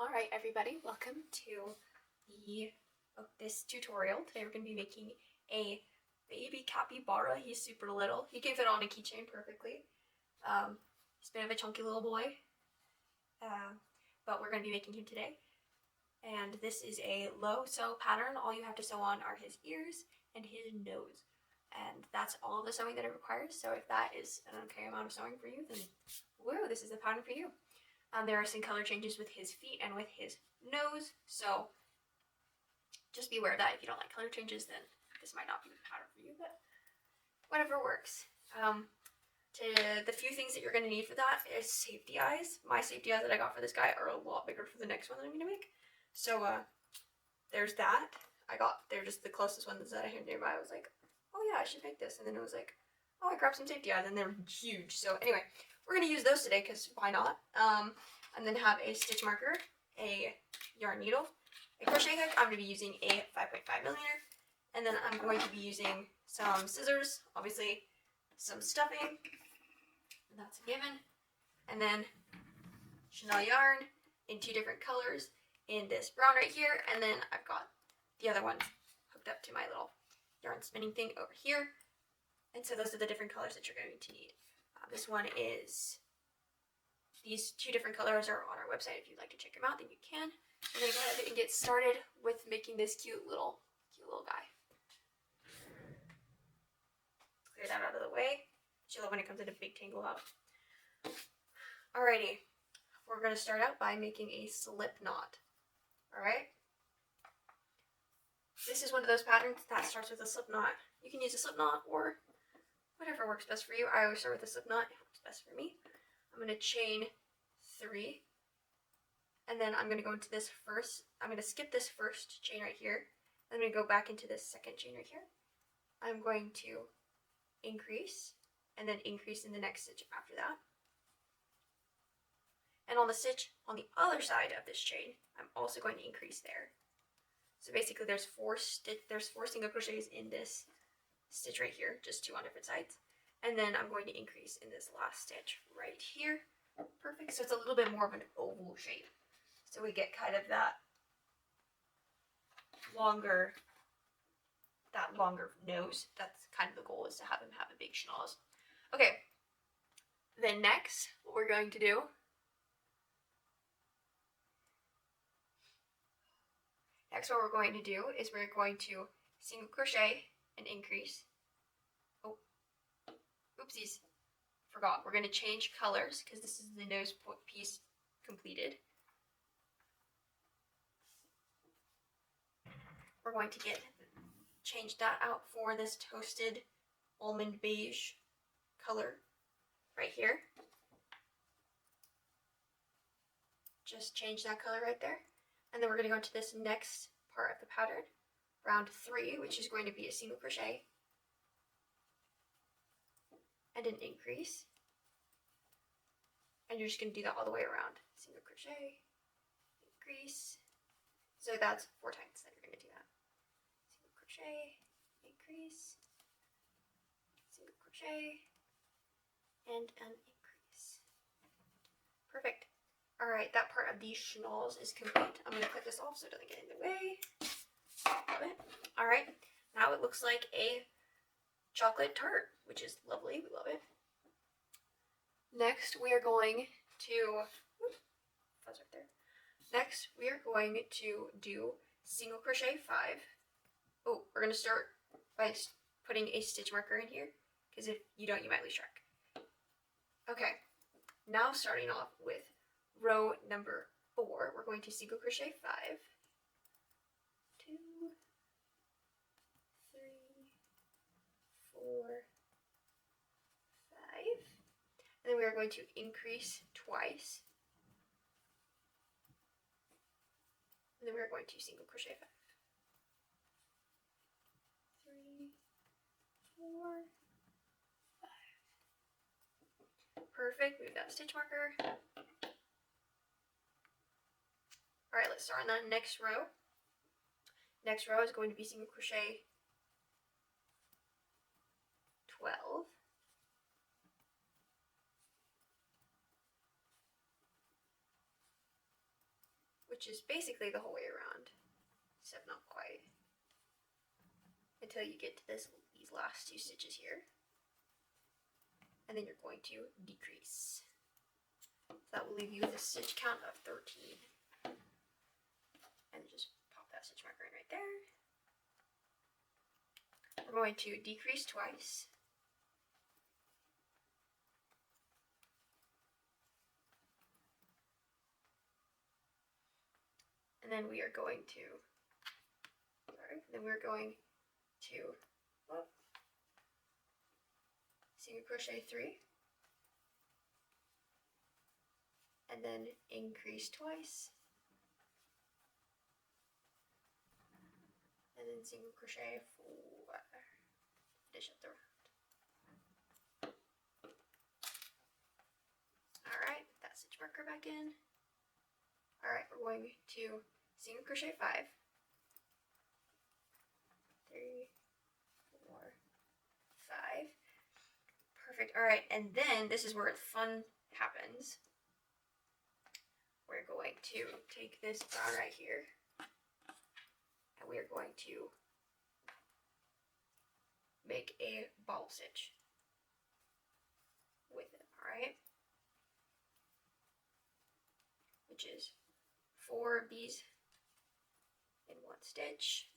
Alright everybody, welcome to this tutorial. Today we're going to be making a baby capybara. He's super little. He can fit on a keychain perfectly. He's a bit of a chunky little boy, but we're going to be making him today. And this is a low sew pattern. All you have to sew on are his ears and his nose. And that's all of the sewing that it requires. So if that is an okay amount of sewing for you, then woo, this is the pattern for you. There are some color changes with his feet and with his nose, so just be aware of that. If you don't like color changes, then this might not be the pattern for you, but whatever works. The few things that you're going to need for that is safety eyes. My safety eyes that I got for this guy are a lot bigger for the next one that I'm going to make. So there's that. They're just the closest ones that I had nearby. I was like, oh yeah, I should make this. And then it was like, oh, I grabbed some safety eyes, and they're huge. So anyway, we're going to use those today because why not? And then have a stitch marker, a yarn needle, a crochet hook. I'm going to be using a 5.5mm. And then I'm going to be using some scissors, obviously some stuffing, and that's a given. And then Chenille yarn in 2 different colors in this brown right here. And then I've got the other ones hooked up to my little yarn spinning thing over here. And so those are the different colors that you're going to need. This one is, these 2 different colors are on our website. If you'd like to check them out, then you can. We're going to go ahead and get started with making this cute little guy. Clear that out of the way. I love when it comes in a big tangle out. Alrighty, we're going to start out by making a slip knot. Alright? This is one of those patterns that starts with a slip knot. You can use a slip knot or whatever works best for you. I always start with a slip knot. It works best for me. I'm going to chain 3. And then I'm going to go into this first. I'm going to skip this first chain right here. I'm going to go back into this second chain right here. I'm going to increase and then increase in the next stitch after that. And on the stitch on the other side of this chain, I'm also going to increase there. So basically there's 4 single crochets in this stitch right here, just 2 on different sides. And then I'm going to increase in this last stitch right here. Perfect. So it's a little bit more of an oval shape. So we get kind of that longer nose. That's kind of the goal, is to have him have a big schnoz. Okay. Then next, what we're going to do is we're going to single crochet and increase. Oh, oopsies, forgot. We're going to change colors because this is the nose piece completed. We're going to change that out for this toasted almond beige color right here. Just change that color right there. And then we're going to go into this next part of the pattern, round 3, which is going to be a single crochet and an increase. And you're just going to do that all the way around. Single crochet, increase. So that's 4 times that you're going to do that. Single crochet, increase, single crochet, and an increase. Perfect. Alright, that part of the schnoz is complete. I'm going to clip this off so it doesn't get in the way. Love it. Alright, now it looks like a chocolate tart, which is lovely. We love it. Next, we are going to, fuzz right there. Next, we are going to do single crochet 5. Oh, we're going to start by putting a stitch marker in here, because if you don't, you might lose track. Okay, now starting off with row number 4, we're going to single crochet 5, 2, 3, 4, 5, and then we are going to increase twice, and then we are going to single crochet 5, 3, 4, 5. Perfect. Move that stitch marker. Alright, let's start on the next row. Next row is going to be single crochet 12, which is basically the whole way around, except not quite, until you get to these last 2 stitches here. And then you're going to decrease. So that will leave you with a stitch count of 13. And just pop that stitch marker in right there. We're going to decrease twice. And then we are going to, single crochet 3. And then increase twice. And then single crochet 4. Finish up the round. Alright, that stitch marker back in. Alright, we're going to single crochet 5. 3, 4, 5. Perfect. Alright, and then this is where the fun happens. We're going to take this brown right here, and we are going to make a bobble stitch with it, alright? Which is 4 of these in 1 stitch.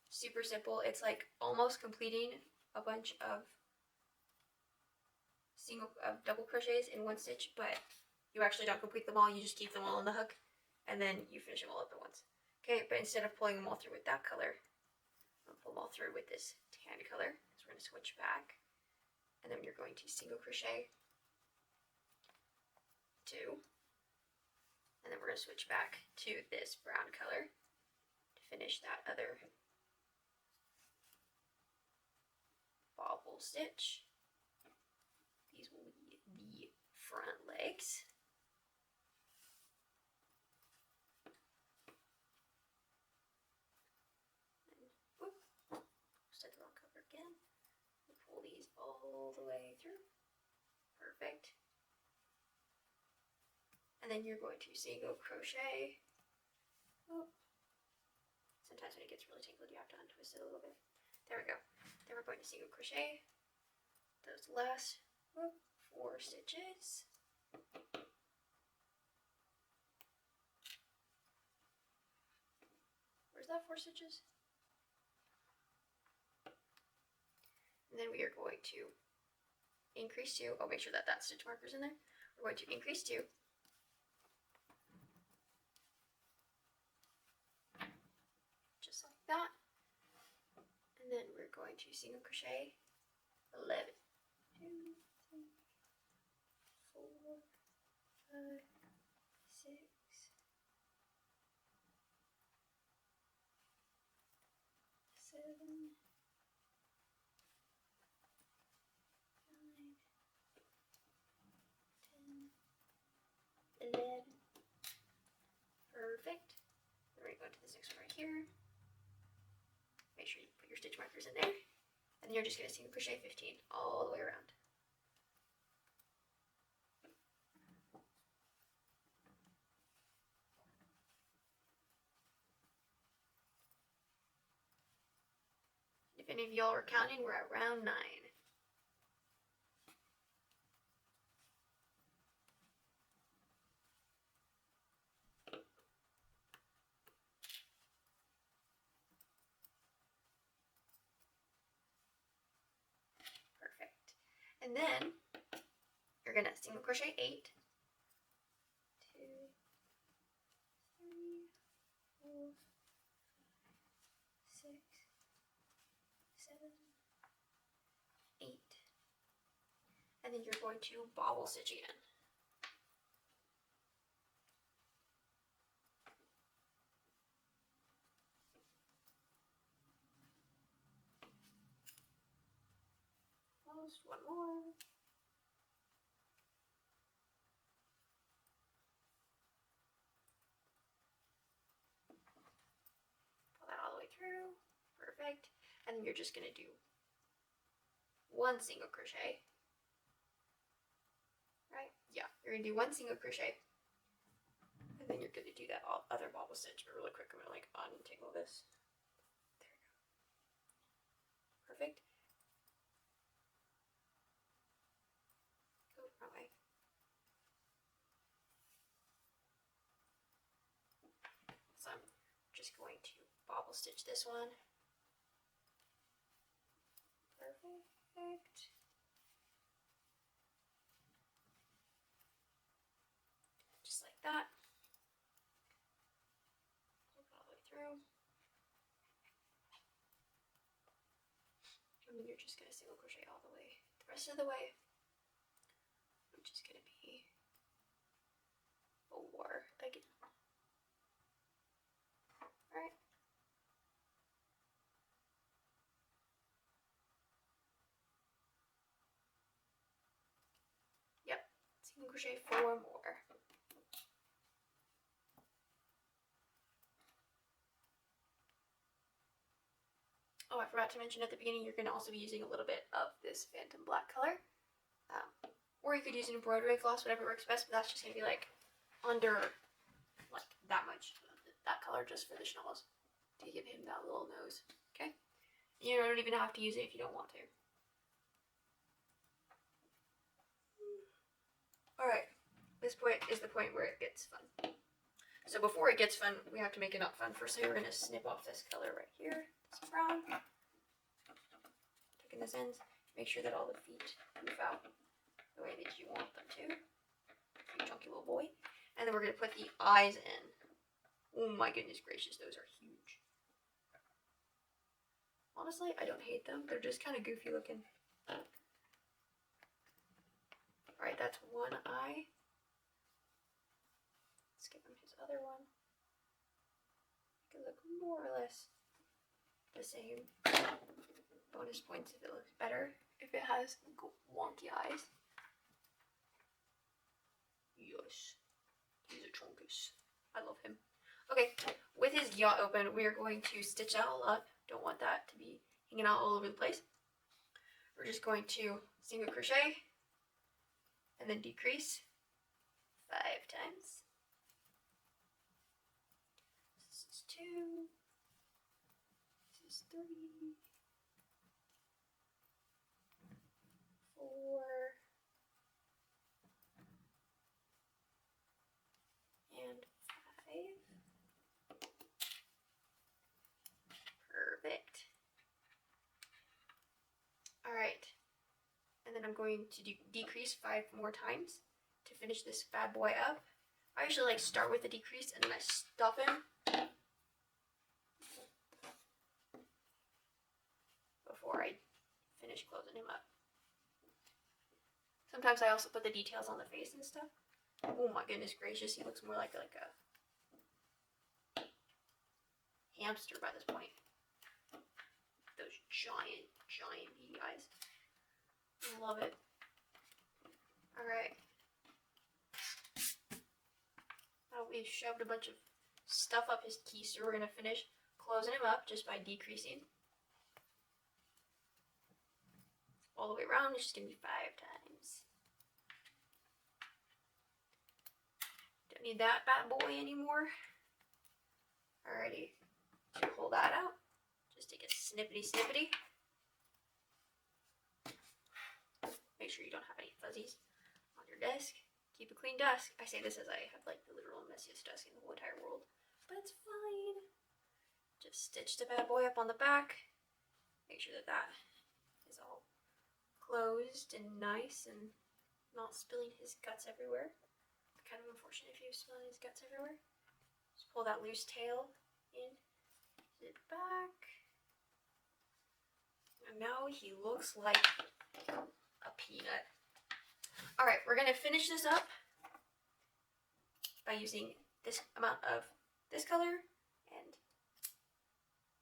Super simple. It's like almost completing a bunch of double crochets in 1 stitch, but you actually don't complete them all. You just keep them all on the hook, and then you finish them all up at once. Okay, but instead of pulling them all through with that color, I'll pull them all through with this tan color. So we're going to switch back, and then you're going to single crochet 2, and then we're going to switch back to this brown color to finish that other bobble stitch. These will be the front legs. Set the wrong color again. We'll pull these all the way through. Perfect. And then you're going to single crochet. Oh. Sometimes when it gets really tangled, you have to untwist it a little bit. There we go. Then we're going to single crochet those last 4 stitches. Where's that 4 stitches? And then we are going to increase 2. Oh, make sure that stitch marker's in there. We're going to increase 2. Just like that. And then we're going to single crochet 11. 2, 3, 4, 5, 6, 7, 9, 10, 11. Perfect. Then we're going to go to this next one right here. Make sure you put your stitch markers in there. And you're just going to single crochet 15 all the way around. If any of y'all are counting, we're at round 9. Perfect. And then you're going to single crochet 8. 2, 3, 4, 6, 7, 8. And then you're going to bobble stitch again. Almost one more. Pull that all the way through. Perfect. And then you're just going to do 1 single crochet. Right? Yeah, you're going to do 1 single crochet. And And then you're going to do that other bobble stitch, but really quick, I'm going to like untangle this. There we go. Perfect. Go wrong way. So I'm just going to bobble stitch this one. Perfect. Just like that. Pull it all the way through. And then you're just going to single crochet all the way, the rest of the way, which is going to be 4 again. Alright. Yep, single crochet 4 more. Oh, I forgot to mention at the beginning, you're going to also be using a little bit of this Phantom Black color. Or you could use an embroidery floss, whatever works best, but that's just going to be like under, like that much, that color just for the Chenilles, to give him that little nose, okay? You don't even have to use it if you don't want to. Alright, this point is the point where it gets fun. So before it gets fun, we have to make it not fun first, so we're going to snip off this color right here, this brown. Taking this ends, make sure that all the feet move out the way that you want them to. You chunky little boy. And then we're going to put the eyes in. Oh my goodness gracious, those are huge. Honestly, I don't hate them. They're just kind of goofy looking. Alright, that's one eye. Let's give him his other one. Make it look more or less the same. Bonus points if it looks better. If it has wonky eyes. Yes. He's a chunkus. I love him. Okay, with his yacht open, we are going to stitch that all up. Don't want that to be hanging out all over the place. We're just going to single crochet and then decrease 5 times. This is 2. This is 3. 4. And 5. Perfect. Alright. And then I'm going to decrease 5 more times to finish this bad boy up. I usually like start with the decrease and then I stuff him before I finish closing him up. Sometimes I also put the details on the face and stuff. Oh my goodness gracious, he looks more like a hamster by this point. Those giant beady eyes. I love it. Alright. Now we've shoved a bunch of stuff up his keister. We're going to finish closing him up just by decreasing. All the way around, it's just going to be 5 times. Don't need that bad boy anymore. Alrighty. So pull that out. Just take a snippety. Make sure you don't have any fuzzies on your desk. Keep a clean desk. I say this as I have like the literal messiest desk in the whole entire world. But it's fine. Just stitch the bad boy up on the back. Make sure that that is all closed and nice and not spilling his guts everywhere. It's kind of unfortunate if he was spilling his guts everywhere. Just pull that loose tail in. Zip back. And now he looks like a peanut. Alright, we're going to finish this up by using this amount of this color and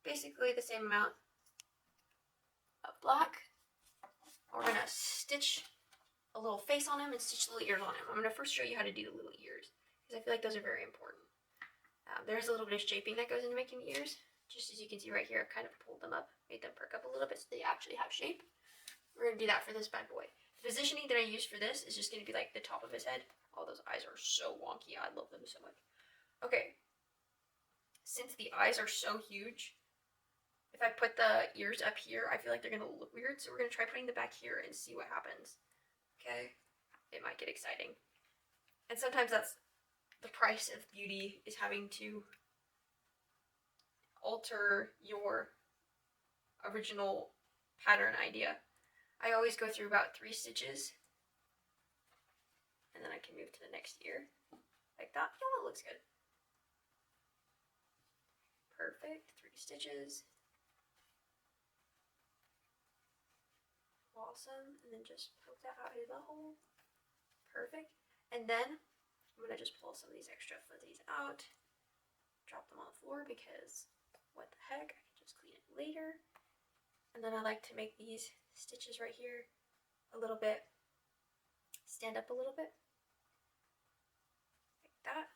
basically the same amount of black. We're going to stitch a little face on him and stitch little ears on him. I'm going to first show you how to do the little ears because I feel like those are very important. There's a little bit of shaping that goes into making the ears. Just as you can see right here, I kind of pulled them up, made them perk up a little bit so they actually have shape. We're going to do that for this bad boy. The positioning that I use for this is just going to be like the top of his head. All those eyes are so wonky. I love them so much. Okay, since the eyes are so huge, if I put the ears up here, I feel like they're gonna look weird, so we're gonna try putting them back here and see what happens. Okay? It might get exciting. And sometimes that's the price of beauty, is having to alter your original pattern idea. I always go through about 3 stitches, and then I can move to the next ear, like that. Oh, that looks good. Perfect, 3 stitches. Awesome, and then just poke that out of the hole. Perfect, and then I'm gonna just pull some of these extra fuzzies out, drop them on the floor because what the heck, I can just clean it later. And then I like to make these stitches right here a little bit, stand up a little bit, like that.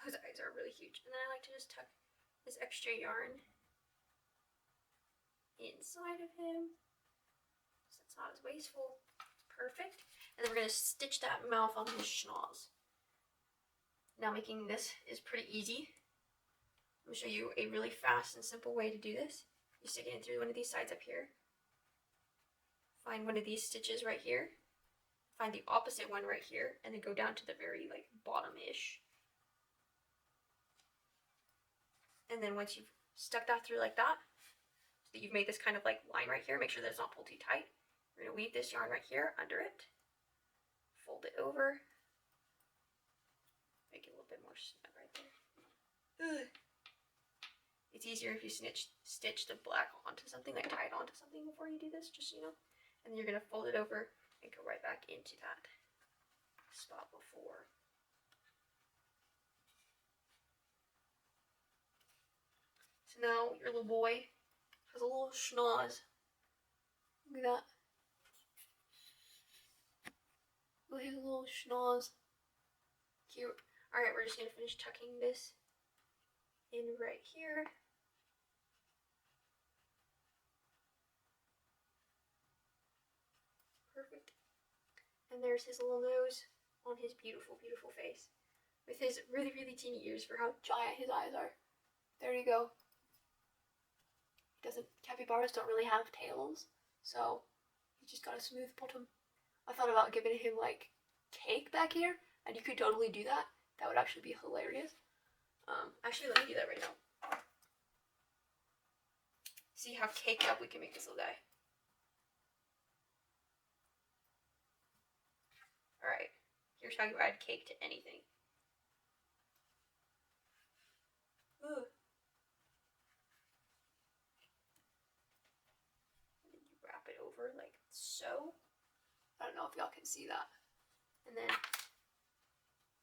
Those eyes are really huge. And then I like to just tuck this extra yarn inside of him, so it's not as wasteful. Perfect. And then we're going to stitch that mouth on his schnoz. Now making this is pretty easy. I'm going to show you a really fast and simple way to do this. You stick it in through one of these sides up here. Find one of these stitches right here. Find the opposite one right here, and then go down to the very bottom-ish. And then once you've stuck that through like that, so that you've made this kind of line right here, make sure that it's not pulled too tight. We're going to weave this yarn right here under it. Fold it over. Make it a little bit more snug right there. Ugh. It's easier if you stitch the black onto something, tie it onto something before you do this, just so you know. And then you're going to fold it over and go right back into that spot before. So now your little boy has a little schnoz. Look at that. Look at his little schnoz. Cute. Alright, we're just going to finish tucking this in right here. Perfect. And there's his little nose on his beautiful, beautiful face. With his really, really teeny ears for how giant his eyes are. There you go. Capybaras don't really have tails, so he's just got a smooth bottom. I thought about giving him cake back here, and you could totally do that. That would actually be hilarious. Actually, let me do that right now. See how caked up we can make this little guy. Alright, here's how you add cake to anything. Ugh. And then you wrap it over like so. I don't know if y'all can see that. And then,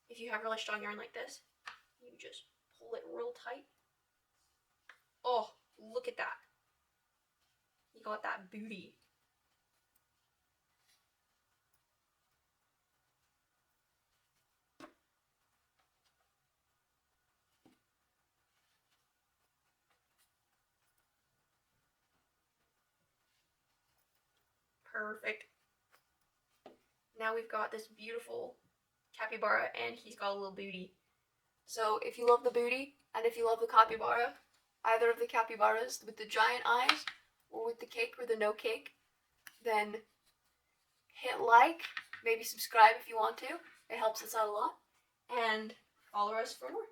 if you have really strong yarn like this, you just pull it real tight. Oh, look at that. You got that booty. Perfect. Now we've got this beautiful capybara, and he's got a little booty. So if you love the booty, and if you love the capybara, either of the capybaras with the giant eyes, or with the cake or the no cake, then hit like, maybe subscribe if you want to. It helps us out a lot. And follow us for more.